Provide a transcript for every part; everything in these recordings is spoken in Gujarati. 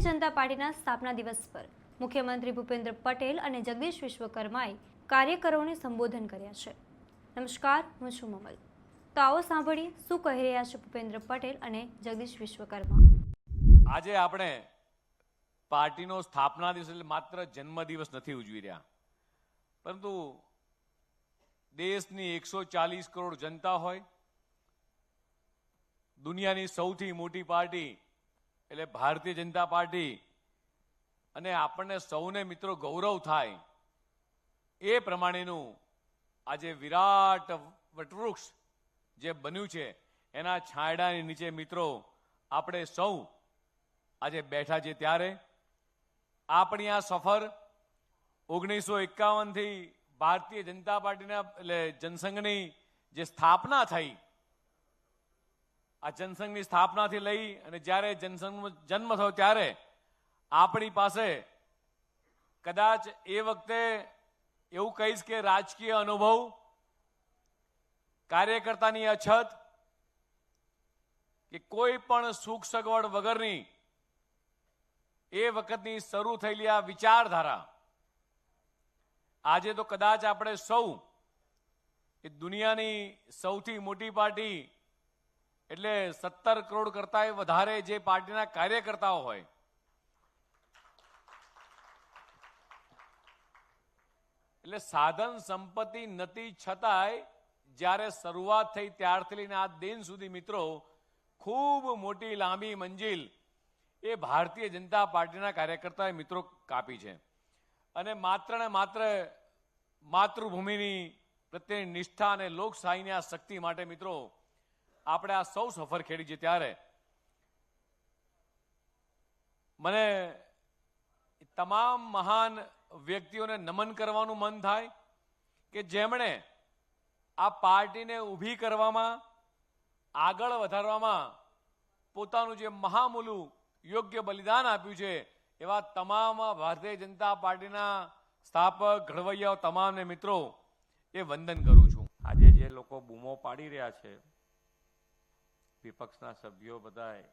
જનતા પાર્ટીના સ્થાપના દિવસ પર મુખ્યમંત્રી ભૂપેન્દ્ર પટેલ અને જગદીશ વિશ્વકર્માએ કાર્યકરોને સંબોધન કર્યા છે। નમસ્કાર, હું છું મમલ। તો આવો સાંભળીએ શું કહી રહ્યા છે ભૂપેન્દ્ર પટેલ અને જગદીશ વિશ્વકર્મા। આજે આપણે પાર્ટીનો સ્થાપના દિવસ એટલે માત્ર જન્મદિવસ નથી ઉજવી રહ્યા, પરંતુ દેશની 140 કરોડ જનતા હોય, દુનિયાની સૌથી મોટી પાર્ટી એટલે ભારતીય જનતા પાર્ટી, અને આપણને સૌને મિત્રો ગૌરવ થાય એ પ્રમાણેનું આજે વિરાટ વટવૃક્ષ જે બન્યું છે એના છાંયડાની નીચે મિત્રો આપણે સૌ આજે બેઠા છે। ત્યારે આપણી આ સફર 1951 થી ભારતીય જનતા પાર્ટીના એટલે જનસંઘની જે સ્થાપના થઈ, આ જનસંઘની સ્થાપનાથી લઈ અને જ્યારે જનસંઘનો જન્મ થયો ત્યારે આપણી પાસે કદાચ એ વખતે એવું કહીશ કે રાજકીય અનુભવ, કાર્યકર્તાની અછત કે કોઈ પણ સુખ સગવડ વગરની એ વખતની શરૂ થયેલી આ વિચારધારા આજે તો કદાચ આપણે સૌ એ દુનિયાની સૌથી મોટી પાર્ટી એટલે 17 કરોડ કરતા વધારે જે પાર્ટીના કાર્યકર્તાઓ હોય, એટલે સાધન સંપત્તિ નથી છતાંય જ્યારે શરૂઆત થઈ ત્યારથી લઈને આ દિન સુધી મિત્રો ખૂબ મોટી લાંબી મંજિલ એ ભારતીય જનતા પાર્ટીના કાર્યકર્તાએ મિત્રો કાપી છે। અને માત્ર ને માત્ર માતૃભૂમિની પ્રત્યેની નિષ્ઠા અને લોકશાહીની આ શક્તિ માટે મિત્રો આપણે આ સૌ સફર ખેડી છે। ત્યારે મને તમામ મહાન વ્યક્તિઓને નમન કરવાનું મન થાય કે જેમણે આ પાર્ટીને ઊભી કરવામાં, આગળ વધારવામાં પોતાનું જે મહામૂલું યોગ્ય બલિદાન આપ્યું છે એવા તમામ ભારતીય જનતા પાર્ટીના સ્થાપક ઘડવૈયાઓ તમામને મિત્રો એ વંદન કરું છું। આજે જે લોકો બૂમો પાડી રહ્યા છે વિપક્ષના સભ્યો બધાએ,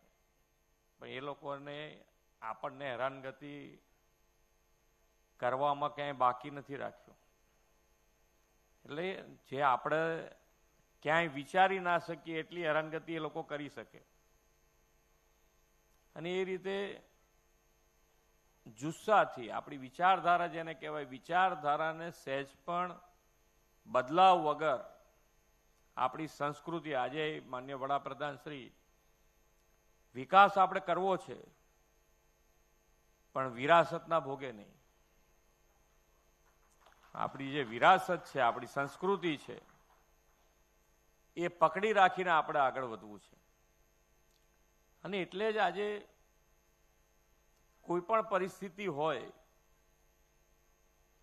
પણ એ લોકોને આપણને હેરાનગતિ કરવામાં ક્યાંય બાકી નથી રાખ્યું। એટલે જે આપણે ક્યાંય વિચારી ના શકીએ એટલી હેરાનગતિ એ લોકો કરી શકે, અને એ રીતે જુસ્સાથી આપણી વિચારધારા જેને કહેવાય, વિચારધારાને સહેજ પણ બદલાવ વગર આપણી સંસ્કૃતિ, આજે માન્ય વડાપ્રધાન શ્રી, વિકાસ આપણે કરવો છે પણ વિરાસતના ભોગે નહીં। આપણી જે વિરાસત છે, આપણી સંસ્કૃતિ છે, એ પકડી રાખીને આપણે આગળ વધવું છે। અને એટલે જ આજે કોઈ પણ પરિસ્થિતિ હોય,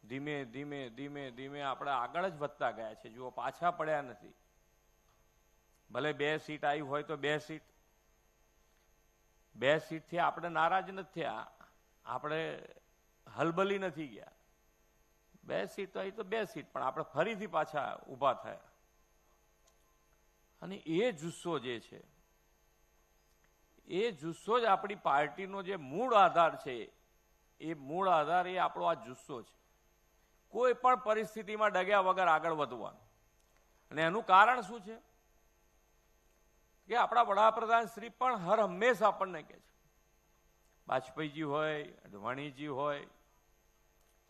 ધીમે ધીમે ધીમે ધીમે આપણે આગળ જ વધતા ગયા છે। જુઓ, પાછા પડ્યા નથી। ભલે 2 સીટ આવી હોય તો 2 સીટથી આપણે નારાજ નથી થયા, આપણે હલબલી નથી ગયા। 2 સીટ તો આવી તો 2 સીટ, પણ આપણે ફરીથી પાછા ઊભા થયા। અને એ જુસ્સો જે છે, એ જુસ્સો જ આપણી પાર્ટીનો જે મૂળ આધાર છે, એ મૂળ આધાર એ આપણો આ જુસ્સો છે। કોઈ પણ પરિસ્થિતિમાં ડગ્યા વગર આગળ વધવાનું। અને એનું કારણ શું છે કે આપણા વડાપ્રધાન શ્રી પણ હર હંમેશા આપણને કહે છે, વાજપેયીજી હોય, અડવાણીજી હોય,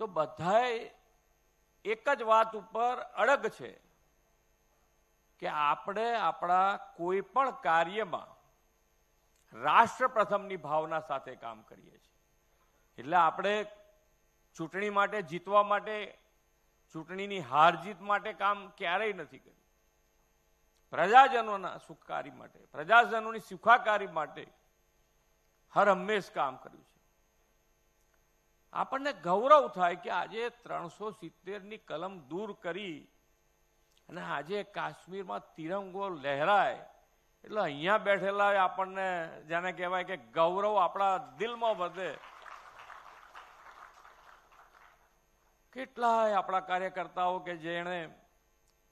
તો બધાએ એક જ વાત ઉપર અડગ છે કે આપણે આપણા કોઈ પણ કાર્યમાં રાષ્ટ્ર પ્રથમની ભાવના સાથે કામ કરીએ છીએ। એટલે આપણે ચૂંટણી માટે, જીતવા માટે, ચૂંટણીની હાર જીત માટે કામ ક્યારેય નથી કર્યું। પ્રજાજનોના સુખાકારી માટે, પ્રજાજનોની સુખાકારી માટે હર હંમેશ કામ કર્યું છે। આપણને ગૌરવ થાય કે આજે 370ની કલમ દૂર કરી અને આજે કાશ્મીરમાં તિરંગો લહેરાય, એટલે અહીંયા બેઠેલા આપણને જેને કહેવાય કે ગૌરવ આપણા દિલમાં વધે। કેટલાય આપણા કાર્યકર્તાઓ કે જેણે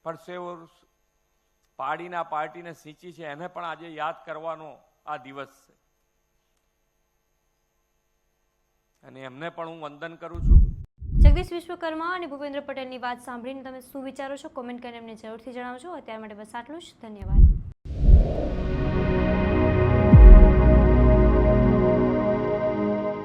પરસેવો પાડીને પાર્ટીને સિંચી છે, એને પણ આજે યાદ કરવાનો આ દિવસ છે। અને એમને પણ હું વંદન કરું છું. જગદીશ વિશ્વકર્મા અને ભૂપેન્દ્ર પટેલની વાત સાંભળીને તમે શું વિચારો છો? કોમેન્ટ કરીને એમને જરૂરથી જણાવજો. અત્યાર માટે બસ આટલું જ. ધન્યવાદ.